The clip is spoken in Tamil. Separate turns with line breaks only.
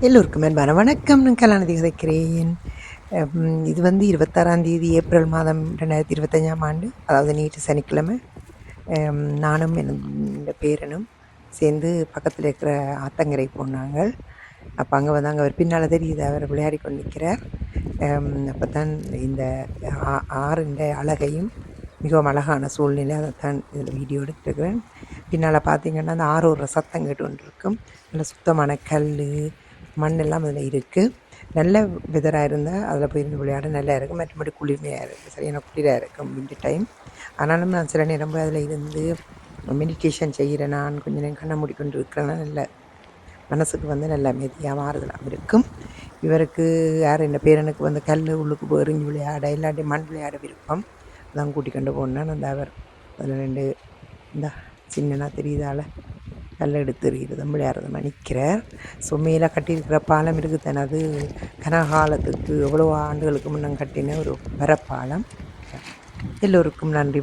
எல்லோருக்கும் அன்பான வணக்கம். நான் கலாநிதி கதைக்கிறேன். இது 26ஆம் தேதி ஏப்ரல் மாதம் 2025ஆம் ஆண்டு, அதாவது நேற்று சனிக்கிழமை. நானும் என் பேரனும் சேர்ந்து பக்கத்தில் இருக்கிற ஆத்தங்கரை போனாங்க. அப்போ அங்கே வந்தாங்க. அவர் பின்னால் தெரியுது, அவர் விளையாடி கொண்டு நிற்கிறார். அப்போ தான் இந்த ஆறின் அழகையும் மிகவும் அழகான சூழ்நிலை அதைத்தான் இதில் வீடியோ எடுத்துருக்கிறேன். பின்னால் பார்த்தீங்கன்னா அந்த ஆறு சத்தம் கேட்டு கொண்டு இருக்கும். நல்ல சுத்தமான கல் மண்ணெல்லாம் அதில் இருக்குது. நல்ல வெதராக இருந்தால் அதில் போயிருந்து விளையாட நல்லா இருக்கும். மற்றபடி குளிர்மையாக இருக்குது, சரியான குளிராக இருக்கும் வின்டர் டைம். ஆனாலும் நான் சில நேரம் போய் அதில் இருந்து மெடிடேஷன் செய்கிறேன். நான் கொஞ்சம் நேரம் கண்ணை மூடிக்கொண்டு இருக்கிறேன்னா நல்ல மனசுக்கு நல்ல அமைதியாக மாறுதலாக இருக்கும். இவருக்கு யார் என்ன பேரனுக்கு கல் உள்ளுக்கு எறிஞ்சு விளையாட இல்லாட்டி மண் விளையாட விருப்பம். அதான் கூட்டிக்கொண்டு போனேன். அந்த அவர் அதில் 2 இந்த சின்னனா தெரியுதால கல் எடுத்து எறிகிறது விளையாடுறது மன்னிக்கிறார். ஸோ மேலே கட்டியிருக்கிற பாலம் இருக்குது தானே, அது கனகாலத்துக்கு எவ்வளோ ஆண்டுகளுக்கு முன்னம் கட்டின ஒரு மரப்பாலம். எல்லோருக்கும் நன்றி.